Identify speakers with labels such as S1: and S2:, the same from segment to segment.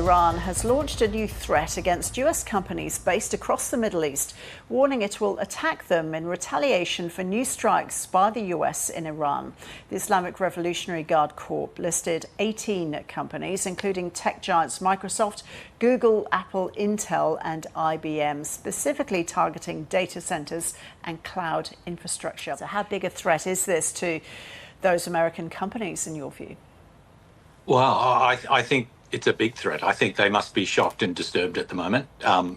S1: Iran has launched a new threat against US companies based across the Middle East, warning it will attack them in retaliation for new strikes by the US in Iran. The Islamic Revolutionary Guard Corps listed 18 companies, including tech giants Microsoft, Google, Apple, Intel and IBM, specifically targeting data centers and cloud infrastructure. So how big a threat is this to those American companies in your view?
S2: Well, I think it's a big threat. I think they must be shocked and disturbed at the moment.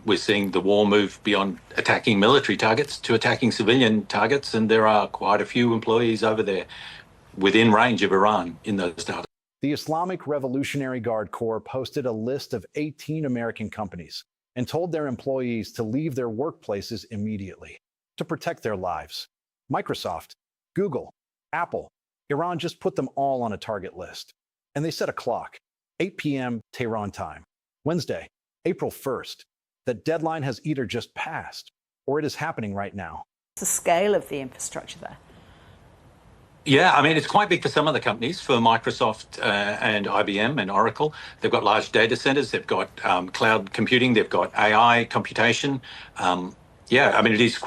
S2: We're seeing the war move beyond attacking military targets to attacking civilian targets, and there are quite a few employees over there within range of Iran in those data.
S3: The Islamic Revolutionary Guard Corps posted a list of 18 American companies and told their employees to leave their workplaces immediately to protect their lives. Microsoft, Google, Apple, Iran just put them all on a target list. And they set a clock, 8 p.m. Tehran time, Wednesday, April 1st. The deadline has either just passed or it is happening right now.
S1: The scale of the infrastructure there.
S2: Yeah, I mean, it's quite big for some of the companies, for Microsoft and IBM and Oracle. They've got large data centers, they've got cloud computing, they've got AI computation. Yeah, I mean, it is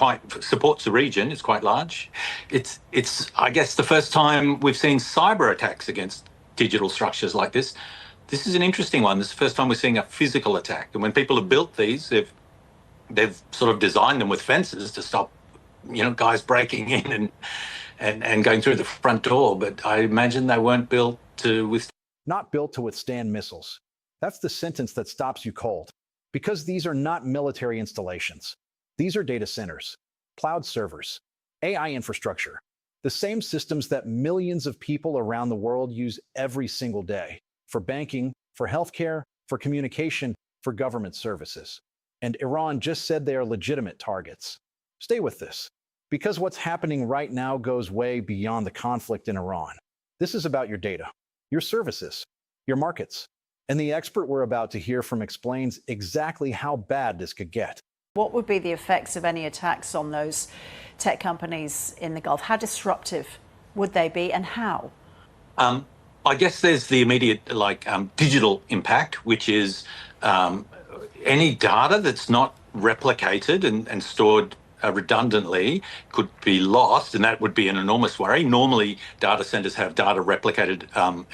S2: supports the region, it's quite large. It's, I guess, the first time we've seen cyber attacks against digital structures like this. This is an interesting one. This is the first time we're seeing a physical attack. And when people have built these, they've sort of designed them with fences to stop, guys breaking in and going through the front door. But I imagine they weren't built to withstand.
S3: Not built to withstand missiles. That's the sentence that stops you cold. Because these are not military installations. These are data centers, cloud servers, AI infrastructure. The same systems that millions of people around the world use every single day for banking, for healthcare, for communication, for government services. And Iran just said they are legitimate targets. Stay with this, because what's happening right now goes way beyond the conflict in Iran. This is about your data, your services, your markets. And the expert we're about to hear from explains exactly how bad this could get.
S1: What would be the effects of any attacks on those tech companies in the Gulf? How disruptive would they be and how?
S2: I guess there's the immediate digital impact, which is any data that's not replicated and stored redundantly could be lost, and that would be an enormous worry. Normally, data centers have data replicated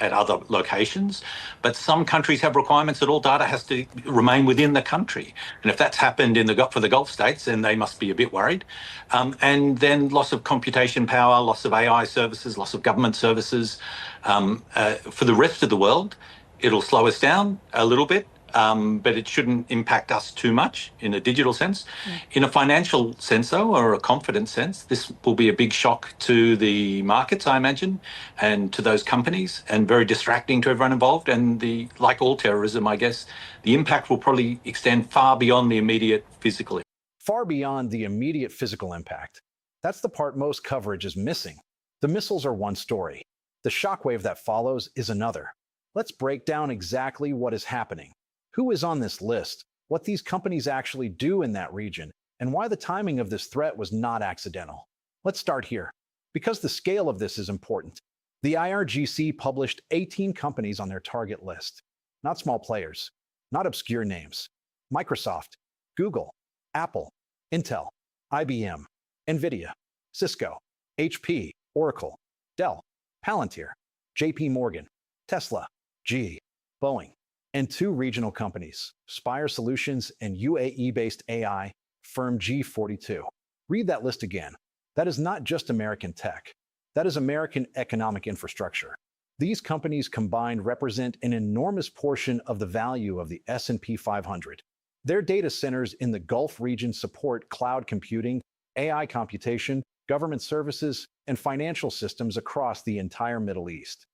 S2: at other locations, but some countries have requirements that all data has to remain within the country. And if that's happened for the Gulf states, then they must be a bit worried. And then loss of computation power, loss of AI services, loss of government services. For the rest of the world, it'll slow us down a little bit. But it shouldn't impact us too much in a digital sense. In a financial sense, though, or a confidence sense, this will be a big shock to the markets, I imagine, and to those companies, and very distracting to everyone involved. And like all terrorism, I guess, the impact will probably extend far beyond the immediate physical.
S3: Far beyond the immediate physical impact. That's the part most coverage is missing. The missiles are one story. The shockwave that follows is another. Let's break down exactly what is happening. Who is on this list, what these companies actually do in that region, and why the timing of this threat was not accidental. Let's start here, because the scale of this is important. The IRGC published 18 companies on their target list. Not small players, not obscure names. Microsoft, Google, Apple, Intel, IBM, Nvidia, Cisco, HP, Oracle, Dell, Palantir, JP Morgan, Tesla, GE, Boeing, and 2 regional companies, Spire Solutions and UAE-based AI firm G42. Read that list again. That is not just American tech. That is American economic infrastructure. These companies combined represent an enormous portion of the value of the S&P 500. Their data centers in the Gulf region support cloud computing, AI computation, government services, and financial systems across the entire Middle East.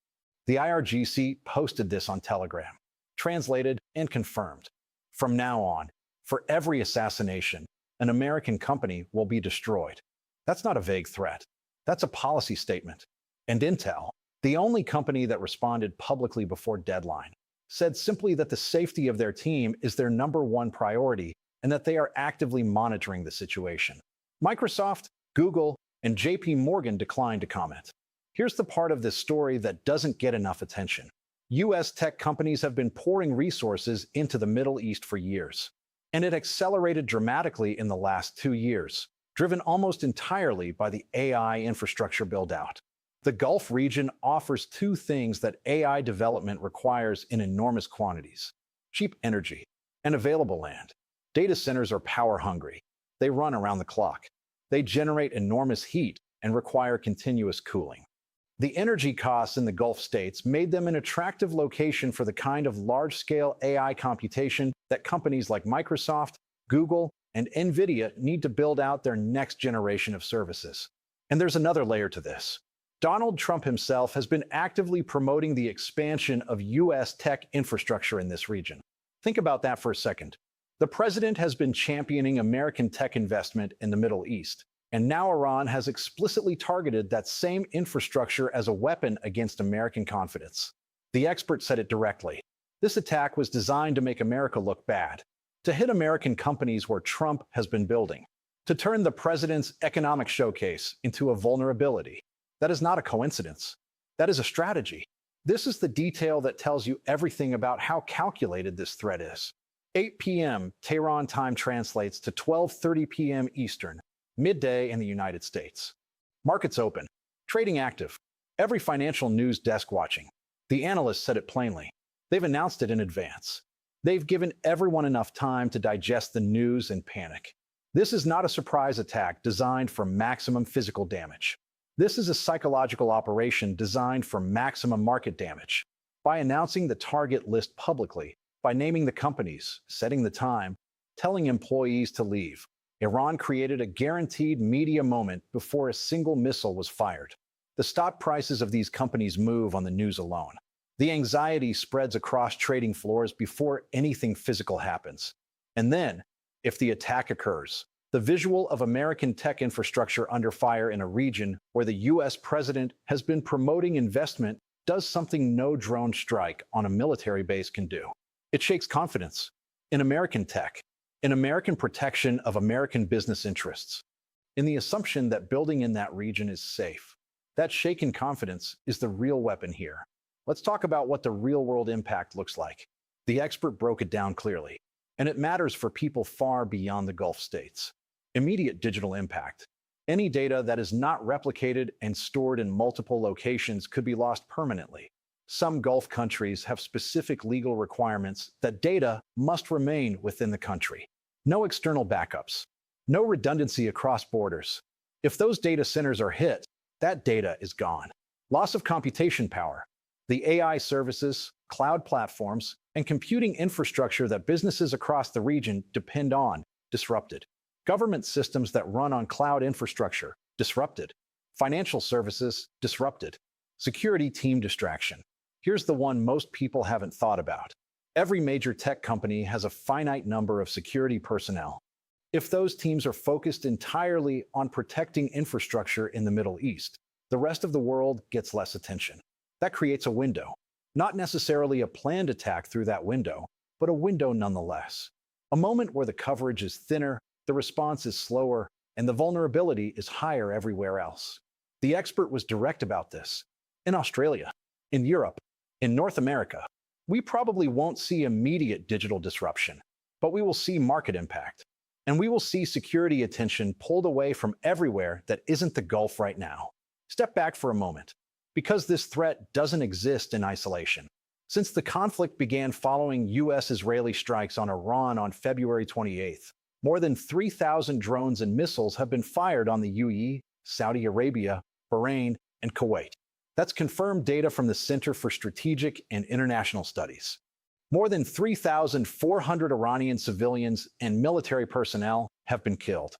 S3: The IRGC posted this on Telegram. Translated and confirmed. From now on, for every assassination, an American company will be destroyed. That's not a vague threat. That's a policy statement. And Intel, the only company that responded publicly before deadline, said simply that the safety of their team is their #1 priority and that they are actively monitoring the situation. Microsoft, Google, and JP Morgan declined to comment. Here's the part of this story that doesn't get enough attention. U.S. tech companies have been pouring resources into the Middle East for years, and it accelerated dramatically in the last 2 years, driven almost entirely by the AI infrastructure build-out. The Gulf region offers two things that AI development requires in enormous quantities: cheap energy and available land. Data centers are power-hungry. They run around the clock. They generate enormous heat and require continuous cooling. The energy costs in the Gulf states made them an attractive location for the kind of large-scale AI computation that companies like Microsoft, Google, and Nvidia need to build out their next generation of services. And there's another layer to this. Donald Trump himself has been actively promoting the expansion of U.S. tech infrastructure in this region. Think about that for a second. The president has been championing American tech investment in the Middle East, and now Iran has explicitly targeted that same infrastructure as a weapon against American confidence. The expert said it directly. This attack was designed to make America look bad, to hit American companies where Trump has been building, to turn the president's economic showcase into a vulnerability. That is not a coincidence. That is a strategy. This is the detail that tells you everything about how calculated this threat is. 8 p.m. Tehran time translates to 12:30 p.m. Eastern, midday in the United States. Markets open, trading active, every financial news desk watching. The analysts said it plainly. They've announced it in advance. They've given everyone enough time to digest the news and panic. This is not a surprise attack designed for maximum physical damage. This is a psychological operation designed for maximum market damage. By announcing the target list publicly, by naming the companies, setting the time, telling employees to leave, Iran created a guaranteed media moment before a single missile was fired. The stock prices of these companies move on the news alone. The anxiety spreads across trading floors before anything physical happens. And then, if the attack occurs, the visual of American tech infrastructure under fire in a region where the U.S. president has been promoting investment does something no drone strike on a military base can do. It shakes confidence in American tech, in American protection of American business interests, in the assumption that building in that region is safe. That shaken confidence is the real weapon here. Let's talk about what the real-world impact looks like. The expert broke it down clearly, and it matters for people far beyond the Gulf states. Immediate digital impact. Any data that is not replicated and stored in multiple locations could be lost permanently. Some Gulf countries have specific legal requirements that data must remain within the country. No external backups. No redundancy across borders. If those data centers are hit, that data is gone. Loss of computation power. The AI services, cloud platforms, and computing infrastructure that businesses across the region depend on, disrupted. Government systems that run on cloud infrastructure, disrupted. Financial services, disrupted. Security team distraction. Here's the one most people haven't thought about. Every major tech company has a finite number of security personnel. If those teams are focused entirely on protecting infrastructure in the Middle East, the rest of the world gets less attention. That creates a window. Not necessarily a planned attack through that window, but a window nonetheless. A moment where the coverage is thinner, the response is slower, and the vulnerability is higher everywhere else. The expert was direct about this. In Australia, in Europe, in North America, we probably won't see immediate digital disruption, but we will see market impact. And we will see security attention pulled away from everywhere that isn't the Gulf right now. Step back for a moment. Because this threat doesn't exist in isolation. Since the conflict began following U.S.-Israeli strikes on Iran on February 28th, more than 3,000 drones and missiles have been fired on the UAE, Saudi Arabia, Bahrain, and Kuwait. That's confirmed data from the Center for Strategic and International Studies. More than 3,400 Iranian civilians and military personnel have been killed.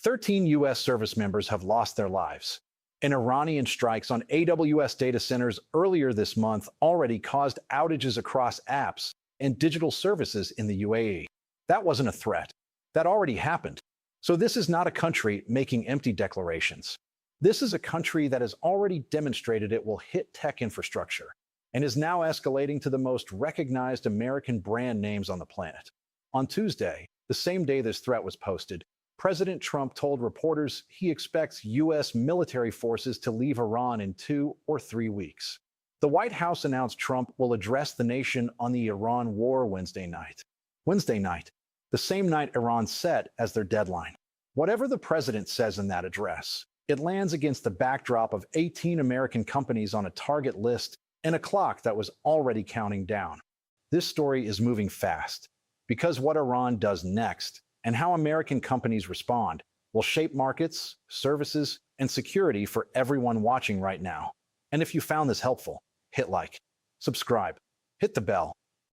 S3: 13 U.S. service members have lost their lives. And Iranian strikes on AWS data centers earlier this month already caused outages across apps and digital services in the UAE. That wasn't a threat. That already happened. So this is not a country making empty declarations. This is a country that has already demonstrated it will hit tech infrastructure and is now escalating to the most recognized American brand names on the planet. On Tuesday, the same day this threat was posted, President Trump told reporters he expects U.S. military forces to leave Iran in 2 or 3 weeks. The White House announced Trump will address the nation on the Iran war Wednesday night. Wednesday night, the same night Iran set as their deadline. Whatever the president says in that address, it lands against the backdrop of 18 American companies on a target list and a clock that was already counting down. This story is moving fast because what Iran does next and how American companies respond will shape markets, services, and security for everyone watching right now. And if you found this helpful, hit like, subscribe, hit the bell,